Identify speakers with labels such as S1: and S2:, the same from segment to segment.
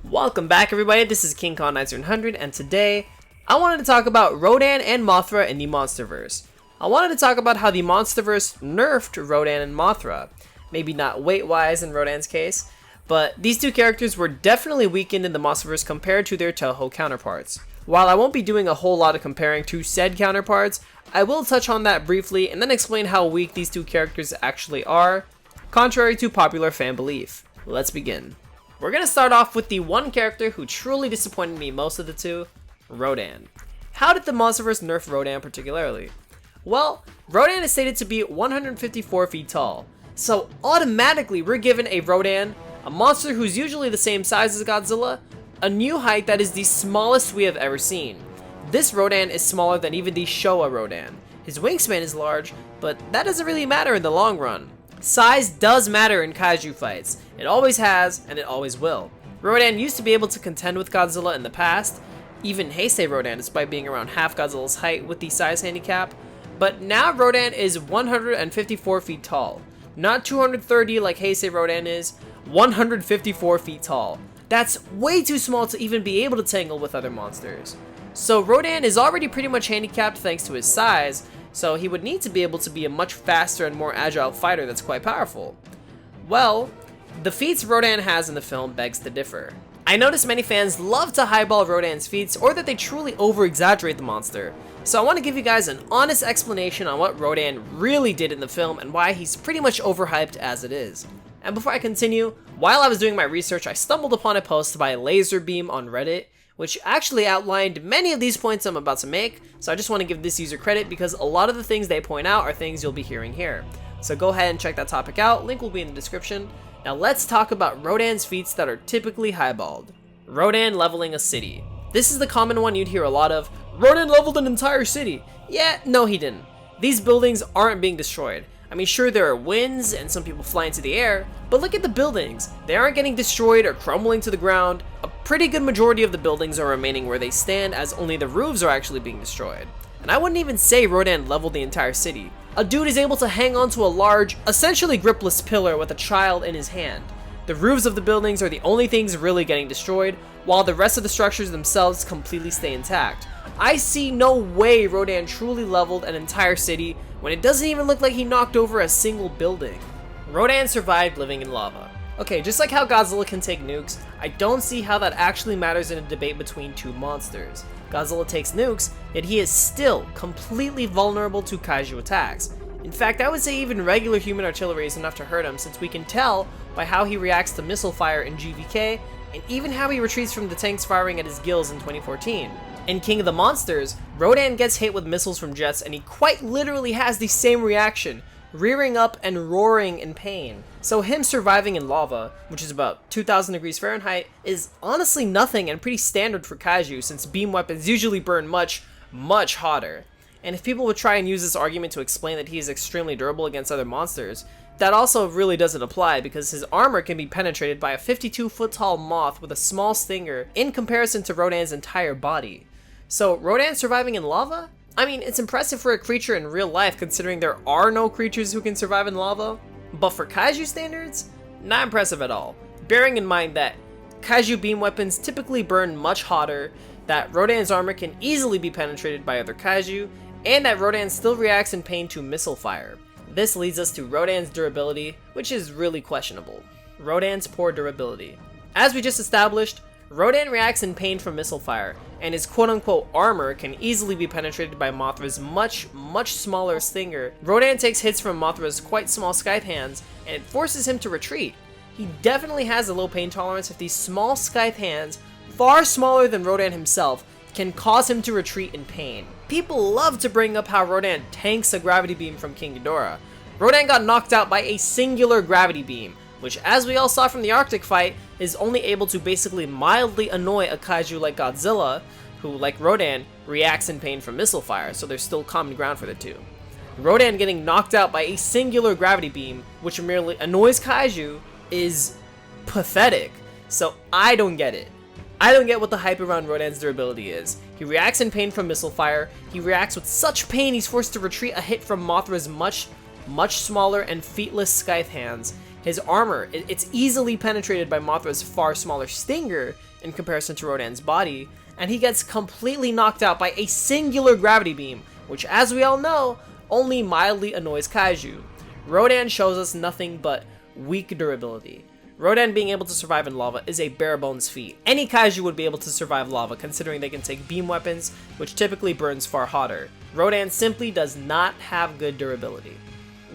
S1: Welcome back everybody, this is King Kong 900 and today I wanted to talk about Rodan and Mothra in the Monsterverse. I wanted to talk about how the Monsterverse nerfed Rodan and Mothra. Maybe not weight wise in Rodan's case, but these two characters were definitely weakened in the Monsterverse compared to their Toho counterparts. While I won't be doing a whole lot of comparing to said counterparts, I will touch on that briefly and then explain how weak these two characters actually are, contrary to popular fan belief. Let's begin. We're gonna start off with the one character who truly disappointed me most of the two, Rodan. How did the Monsterverse nerf Rodan particularly? Well, Rodan is stated to be 154 feet tall, so automatically we're given a Rodan, a monster who's usually the same size as Godzilla, a new height that is the smallest we have ever seen. This Rodan is smaller than even the Showa Rodan. His wingspan is large, but that doesn't really matter in the long run. Size does matter in kaiju fights. It always has, and it always will. Rodan used to be able to contend with Godzilla in the past, even Heisei Rodan despite being around half Godzilla's height with the size handicap, but now Rodan is 154 feet tall. Not 230 like Heisei Rodan is, 154 feet tall. That's way too small to even be able to tangle with other monsters. So Rodan is already pretty much handicapped thanks to his size, so he would need to be able to be a much faster and more agile fighter that's quite powerful. Well, the feats Rodan has in the film begs to differ. I notice many fans love to highball Rodan's feats or that they truly over-exaggerate the monster, so I want to give you guys an honest explanation on what Rodan really did in the film and why he's pretty much overhyped as it is. And before I continue, while I was doing my research I stumbled upon a post by Lazerbem on Reddit, which actually outlined many of these points I'm about to make, so I just want to give this user credit because a lot of the things they point out are things you'll be hearing here. So go ahead and check that topic out, link will be in the description. Now let's talk about Rodan's feats that are typically highballed. Rodan leveling a city. This is the common one you'd hear a lot of. Rodan leveled an entire city. Yeah, no he didn't. These buildings aren't being destroyed. I mean, sure, there are winds and some people fly into the air, but look at the buildings. They aren't getting destroyed or crumbling to the ground. A pretty good majority of the buildings are remaining where they stand, as only the roofs are actually being destroyed. And I wouldn't even say Rodan leveled the entire city. A dude is able to hang onto a large, essentially gripless pillar with a child in his hand. The roofs of the buildings are the only things really getting destroyed, while the rest of the structures themselves completely stay intact. I see no way Rodan truly leveled an entire city when it doesn't even look like he knocked over a single building. Rodan survived living in lava. Okay, just like how Godzilla can take nukes, I don't see how that actually matters in a debate between two monsters. Godzilla takes nukes, yet he is still completely vulnerable to kaiju attacks. In fact, I would say even regular human artillery is enough to hurt him, since we can tell by how he reacts to missile fire in GVK, and even how he retreats from the tanks firing at his gills in 2014. In King of the Monsters, Rodan gets hit with missiles from jets and he quite literally has the same reaction, rearing up and roaring in pain. So him surviving in lava, which is about 2000 degrees Fahrenheit, is honestly nothing and pretty standard for kaiju since beam weapons usually burn much, much hotter. And if people would try and use this argument to explain that he is extremely durable against other monsters, that also really doesn't apply because his armor can be penetrated by a 52-foot tall moth with a small stinger in comparison to Rodan's entire body. So Rodan surviving in lava? I mean, it's impressive for a creature in real life considering there are no creatures who can survive in lava, but for kaiju standards, not impressive at all. Bearing in mind that kaiju beam weapons typically burn much hotter, that Rodan's armor can easily be penetrated by other kaiju, and that Rodan still reacts in pain to missile fire. This leads us to Rodan's durability, which is really questionable. Rodan's poor durability. As we just established, Rodan reacts in pain from missile fire, and his quote-unquote armor can easily be penetrated by Mothra's much smaller stinger. Rodan takes hits from Mothra's quite small scythe hands, and it forces him to retreat. He definitely has a low pain tolerance if these small scythe hands, far smaller than Rodan himself, can cause him to retreat in pain. People love to bring up how Rodan tanks a gravity beam from King Ghidorah. Rodan got knocked out by a singular gravity beam, which, as we all saw from the Arctic fight, is only able to basically mildly annoy a kaiju like Godzilla, who, like Rodan, reacts in pain from missile fire, so there's still common ground for the two. Rodan getting knocked out by a singular gravity beam, which merely annoys kaiju, is pathetic, so I don't get it. I don't get what the hype around Rodan's durability is. He reacts in pain from missile fire, he reacts with such pain he's forced to retreat a hit from Mothra's much smaller and feetless scythe hands. His armor, it's easily penetrated by Mothra's far smaller stinger in comparison to Rodan's body, and he gets completely knocked out by a singular gravity beam, which, as we all know, only mildly annoys kaiju. Rodan shows us nothing but weak durability. Rodan being able to survive in lava is a bare bones feat. Any kaiju would be able to survive lava, considering they can take beam weapons, which typically burns far hotter. Rodan simply does not have good durability.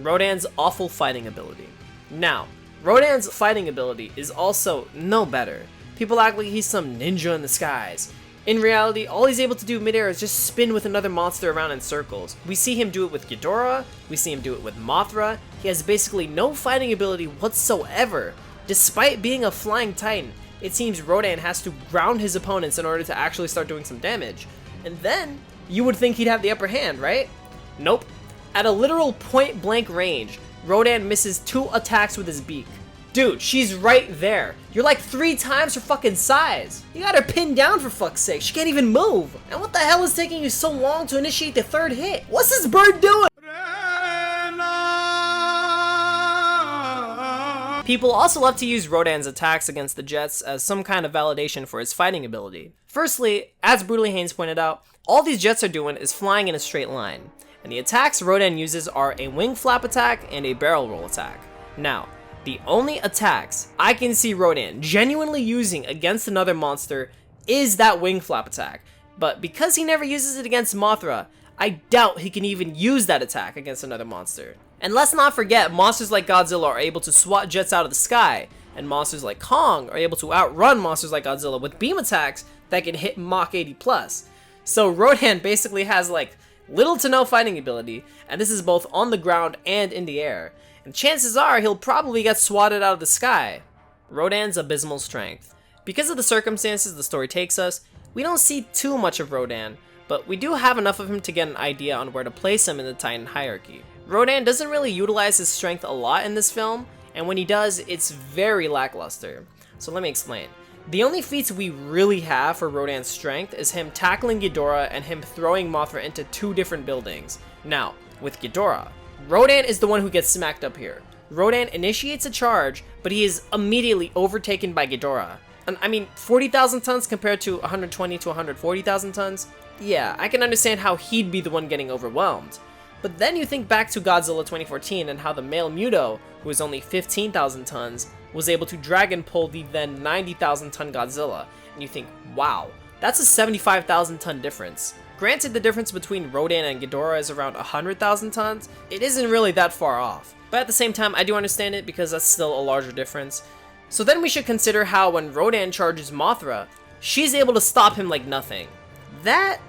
S1: Rodan's awful fighting ability. Now, Rodan's fighting ability is also no better. People act like he's some ninja in the skies. In reality, all he's able to do midair is just spin with another monster around in circles. We see him do it with Ghidorah, we see him do it with Mothra. He has basically no fighting ability whatsoever. Despite being a flying titan, it seems Rodan has to ground his opponents in order to actually start doing some damage. And then, you would think he'd have the upper hand, right? Nope. At a literal point blank range, Rodan misses 2 attacks with his beak. Dude, she's right there. You're like 3 times her fucking size. You got her pinned down for fuck's sake. She can't even move. And what the hell is taking you so long to initiate the 3rd hit? What's this bird doing? People also love to use Rodan's attacks against the jets as some kind of validation for his fighting ability. Firstly, as Brutally Haynes pointed out, all these jets are doing is flying in a straight line. And the attacks Rodan uses are a wing flap attack and a barrel roll attack. Now, the only attacks I can see Rodan genuinely using against another monster is that wing flap attack. But because he never uses it against Mothra, I doubt he can even use that attack against another monster. And let's not forget, monsters like Godzilla are able to swat jets out of the sky, and monsters like Kong are able to outrun monsters like Godzilla with beam attacks that can hit Mach 80+. So Rodan basically has like little to no fighting ability, and this is both on the ground and in the air. And chances are he'll probably get swatted out of the sky. Rodan's abysmal strength. Because of the circumstances the story takes us, we don't see too much of Rodan, but we do have enough of him to get an idea on where to place him in the Titan hierarchy. Rodan doesn't really utilize his strength a lot in this film, and when he does, it's very lackluster. So let me explain. The only feats we really have for Rodan's strength is him tackling Ghidorah and him throwing Mothra into 2 different buildings. Now, with Ghidorah, Rodan is the one who gets smacked up here. Rodan initiates a charge, but he is immediately overtaken by Ghidorah. And I mean, 40,000 tons compared to 120 to 140,000 tons? Yeah, I can understand how he'd be the one getting overwhelmed. But then you think back to Godzilla 2014 and how the male Muto, who is only 15,000 tons, was able to dragon pull the then 90,000 ton Godzilla, and you think, wow, that's a 75,000 ton difference. Granted, the difference between Rodan and Ghidorah is around 100,000 tons, it isn't really that far off. But at the same time, I do understand it because that's still a larger difference. So then we should consider how when Rodan charges Mothra, she's able to stop him like nothing. That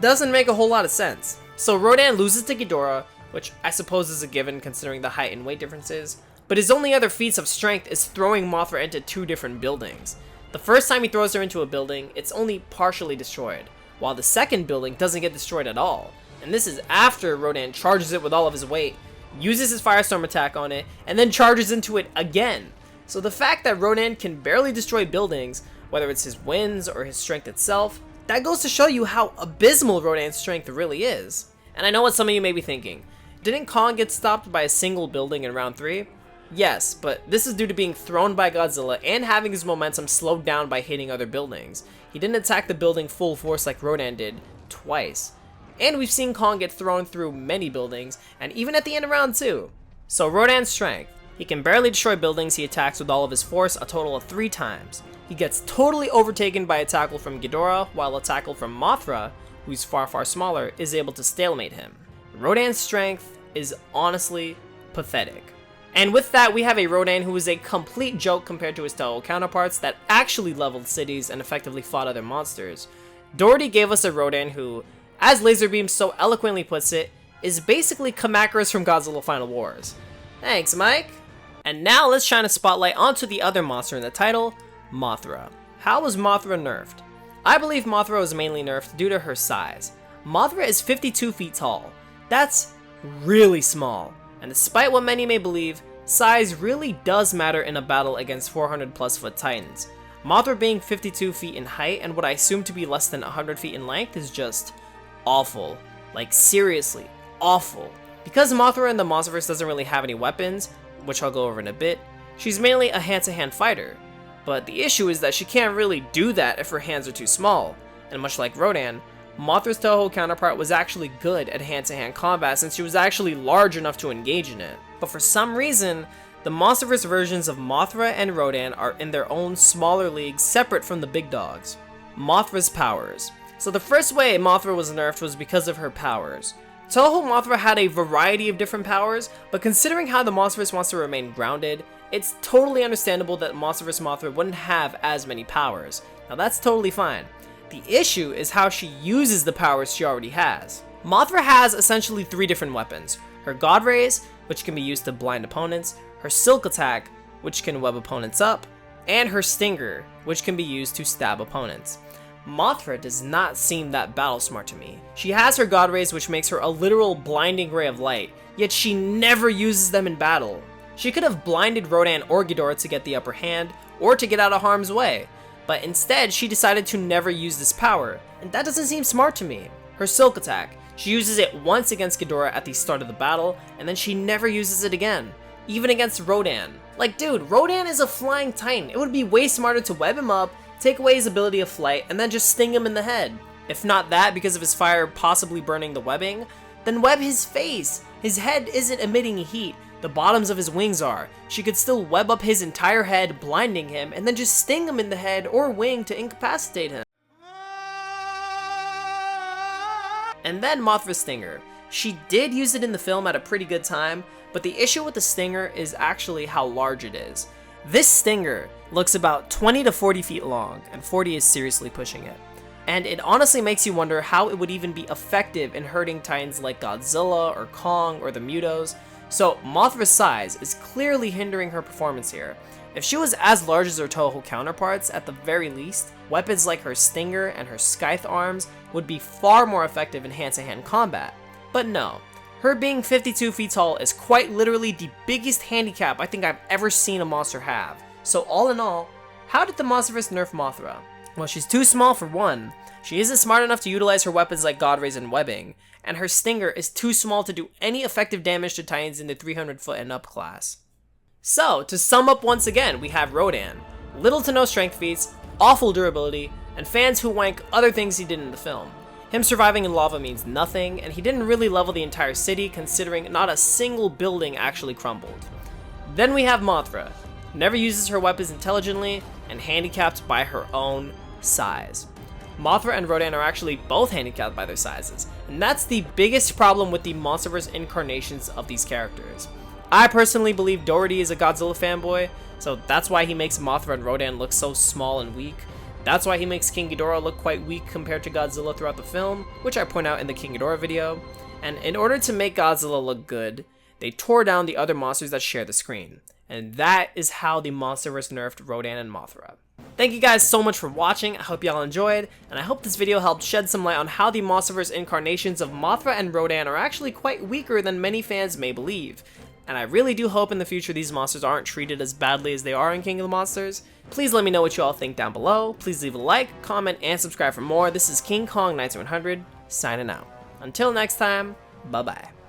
S1: doesn't make a whole lot of sense. So Rodan loses to Ghidorah, which I suppose is a given considering the height and weight differences, but his only other feats of strength is throwing Mothra into 2 different buildings. The first time he throws her into a building, it's only partially destroyed, while the second building doesn't get destroyed at all. And this is after Rodan charges it with all of his weight, uses his Firestorm attack on it, and then charges into it again. So the fact that Rodan can barely destroy buildings, whether it's his winds or his strength itself, that goes to show you how abysmal Rodan's strength really is. And I know what some of you may be thinking. Didn't Kong get stopped by a single building in round 3? Yes, but this is due to being thrown by Godzilla and having his momentum slowed down by hitting other buildings. He didn't attack the building full force like Rodan did, twice. And we've seen Kong get thrown through many buildings, and even at the end of round 2. So Rodan's strength. He can barely destroy buildings he attacks with all of his force a total of 3 times. He gets totally overtaken by a tackle from Ghidorah, while a tackle from Mothra, who's far smaller, is able to stalemate him. Rodan's strength is honestly pathetic. And with that, we have a Rodan who is a complete joke compared to his Toho counterparts that actually leveled cities and effectively fought other monsters. Doherty gave us a Rodan who, as Lazerbem so eloquently puts it, is basically Kamacuras from Godzilla Final Wars. Thanks, Mike! And now let's shine a spotlight onto the other monster in the title, Mothra. How was Mothra nerfed? I believe Mothra was mainly nerfed due to her size. Mothra is 52 feet tall. That's really small. And despite what many may believe, size really does matter in a battle against 400+ foot titans. Mothra being 52 feet in height and what I assume to be less than 100 feet in length is just awful. Like seriously, awful. Because Mothra in the Monsterverse doesn't really have any weapons, which I'll go over in a bit, She's mainly a hand-to-hand fighter, but the issue is that she can't really do that if her hands are too small, and much like Rodan, Mothra's Toho counterpart was actually good at hand-to-hand combat since she was actually large enough to engage in it. But for some reason, the Monsterverse versions of Mothra and Rodan are in their own smaller leagues separate from the big dogs. Mothra's powers. So the first way Mothra was nerfed was because of her powers. Toho Mothra had a variety of different powers, but considering how the Monsterverse wants to remain grounded, it's totally understandable that Monsterverse Mothra wouldn't have as many powers. Now that's totally fine. The issue is how she uses the powers she already has. Mothra has essentially 3 different weapons. Her God Rays, which can be used to blind opponents, her Silk Attack, which can web opponents up, and her Stinger, which can be used to stab opponents. Mothra does not seem that battle smart to me. She has her God Rays, which makes her a literal blinding ray of light, yet she never uses them in battle. She could have blinded Rodan or Ghidorah to get the upper hand, or to get out of harm's way, but instead she decided to never use this power, and that doesn't seem smart to me. Her Silk Attack, she uses it once against Ghidorah at the start of the battle, and then she never uses it again, even against Rodan. Like dude, Rodan is a flying titan. It would be way smarter to web him up, take away his ability of flight, and then just sting him in the head. If not that, because of his fire possibly burning the webbing, then web his face. His head isn't emitting heat, the bottoms of his wings are. She could still web up his entire head, blinding him, and then just sting him in the head or wing to incapacitate him. And then Mothra's Stinger. She did use it in the film at a pretty good time, but the issue with the Stinger is actually how large it is. This Stinger looks about 20 to 40 feet long, and 40 is seriously pushing it. And it honestly makes you wonder how it would even be effective in hurting titans like Godzilla or Kong or the Mutos. So Mothra's size is clearly hindering her performance here. If she was as large as her Toho counterparts, at the very least, weapons like her Stinger and her Scythe arms would be far more effective in hand-to-hand combat. But no, her being 52 feet tall is quite literally the biggest handicap I think I've ever seen a monster have. So all in all, how did the Monsterverse nerf Mothra? Well, she's too small for one, she isn't smart enough to utilize her weapons like God Rays and webbing, and her Stinger is too small to do any effective damage to titans in the 300 foot and up class. So, to sum up once again, we have Rodan. Little to no strength feats, awful durability, and fans who wank other things he did in the film. Him surviving in lava means nothing, and he didn't really level the entire city considering not a single building actually crumbled. Then we have Mothra. Never uses her weapons intelligently, and handicapped by her own size. Mothra and Rodan are actually both handicapped by their sizes, and that's the biggest problem with the Monsterverse incarnations of these characters. I personally believe Doherty is a Godzilla fanboy, so that's why he makes Mothra and Rodan look so small and weak. That's why he makes King Ghidorah look quite weak compared to Godzilla throughout the film, which I point out in the King Ghidorah video. And in order to make Godzilla look good, they tore down the other monsters that share the screen. And that is how the Monsterverse nerfed Rodan and Mothra. Thank you guys so much for watching, I hope y'all enjoyed, and I hope this video helped shed some light on how the Monsterverse incarnations of Mothra and Rodan are actually quite weaker than many fans may believe. And I really do hope in the future these monsters aren't treated as badly as they are in King of the Monsters. Please let me know what you all think down below, please leave a like, comment, and subscribe for more. This is King Kong 9100, signing out. Until next time, bye bye.